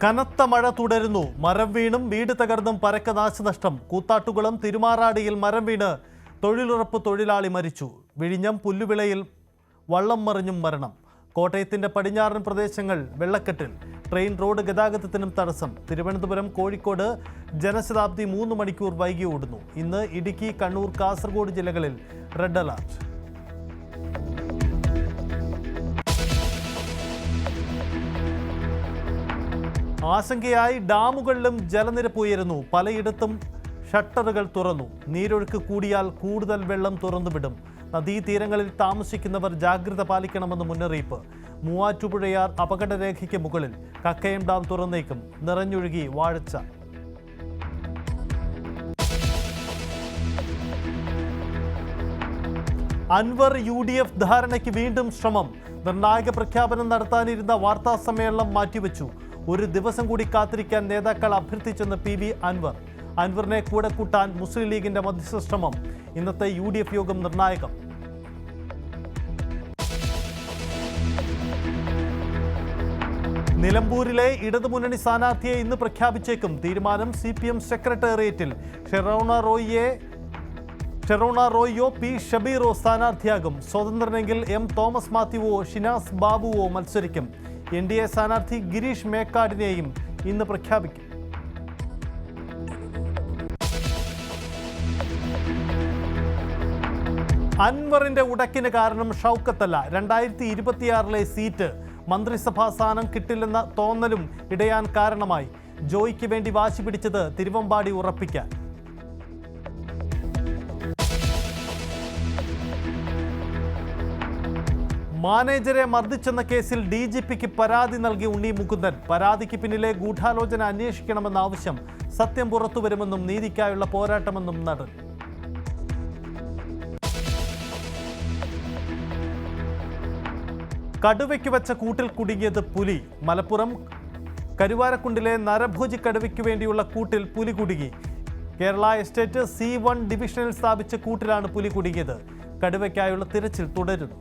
കനത്ത മഴ തുടരുന്നു. മരം വീണും വീട് തകർന്നും പരക്ക നാശനഷ്ടം. കൂത്താട്ടുകുളം തിരുമാറാടിയിൽ മരം വീണ് തൊഴിലുറപ്പ് തൊഴിലാളി മരിച്ചു. വിഴിഞ്ഞം പുല്ലുവിളയിൽ വള്ളം മറിഞ്ഞും മരണം. കോട്ടയത്തിന്റെ പടിഞ്ഞാറൻ പ്രദേശങ്ങൾ വെള്ളക്കെട്ടിൽ. ട്രെയിൻ റോഡ് ഗതാഗതത്തിനും തടസ്സം. തിരുവനന്തപുരം കോഴിക്കോട് ജനശതാബ്ദി 3 മണിക്കൂർ വൈകി ഓടുന്നു. ഇന്ന് ഇടുക്കി, കണ്ണൂർ, കാസർഗോഡ് ജില്ലകളിൽ റെഡ് അലർട്ട്. ആശങ്കയായി ഡാമുകളിലും ജലനിരപ്പ് ഉയരുന്നു. പലയിടത്തും ഷട്ടറുകൾ തുറന്നു. നീരൊഴുക്ക് കൂടിയാൽ കൂടുതൽ വെള്ളം തുറന്നുവിടും. നദീതീരങ്ങളിൽ താമസിക്കുന്നവർ ജാഗ്രത പാലിക്കണമെന്ന് മുന്നറിയിപ്പ്. മൂവാറ്റുപുഴയാർ അപകടരേഖയ്ക്ക് മുകളിൽ. കക്കയം ഡാം തുറന്നേക്കും. നിറഞ്ഞൊഴുകി വാഴച്ച. അൻവർ UDF ധാരണയ്ക്ക് വീണ്ടും ശ്രമം. നിർണായക പ്രഖ്യാപനം നടത്താനിരുന്ന വാർത്താ സമ്മേളനം മാറ്റിവെച്ചു. ഒരു ദിവസം കൂടി കാത്തിരിക്കാൻ നേതാക്കൾ അഭ്യർത്ഥിച്ചെന്ന് PV അൻവർ. അൻവറിനെ കൂടെ കൂട്ടാൻ മുസ്ലിം ലീഗിന്റെ മധ്യസ്ഥ ശ്രമം. ഇന്നത്തെ UDF യോഗം നിർണായകം. നിലമ്പൂരിലെ ഇടതുമുന്നണി സ്ഥാനാർത്ഥിയെ ഇന്ന് പ്രഖ്യാപിച്ചേക്കും. തീരുമാനം CPM സെക്രട്ടേറിയറ്റിൽ. ഷെറോണ റോയിയോ P ഷബീറോ സ്ഥാനാർത്ഥിയാകും. സ്വതന്ത്രനെങ്കിൽ M തോമസ് മാത്യുവോ ഷിനാസ് ബാബുവോ മത്സരിക്കും. NDA സ്ഥാനാർത്ഥി ഗിരീഷ് മേക്കാടിനെയും ഇന്ന് പ്രഖ്യാപിക്കും. അൻവറിന്റെ ഉടക്കിന് കാരണം ഷൗക്കത്തല്ല, 2026 സീറ്റ്. മന്ത്രിസഭാ സ്ഥാനം കിട്ടില്ലെന്ന തോന്നലും ഇടയാൻ കാരണമായി. ജോയിക്ക് വേണ്ടി വാശി പിടിച്ചത് തിരുവമ്പാടി ഉറപ്പിക്കാൻ. മാനേജരെ മർദ്ദിച്ചെന്ന കേസിൽ DGPക്ക് പരാതി നൽകി ഉണ്ണി മുകുന്ദൻ. പരാതിക്ക് പിന്നിലെ ഗൂഢാലോചന അന്വേഷിക്കണമെന്ന ആവശ്യം. സത്യം പുറത്തുവരുമെന്നും നീതിക്കായുള്ള പോരാട്ടമെന്നും നടൻ. കടുവയ്ക്ക് വെച്ച കൂട്ടിൽ കുടുങ്ങിയത് പുലി. മലപ്പുറം കരുവാരക്കുണ്ടിലെ നരഭോജി കടുവയ്ക്ക് വേണ്ടിയുള്ള കൂട്ടിൽ പുലി കുടുങ്ങി. കേരള എസ്റ്റേറ്റ് C1 ഡിവിഷനിൽ സ്ഥാപിച്ച കൂട്ടിലാണ് പുലി കുടുങ്ങിയത്. കടുവയ്ക്കായുള്ള തിരച്ചിൽ തുടരുന്നു.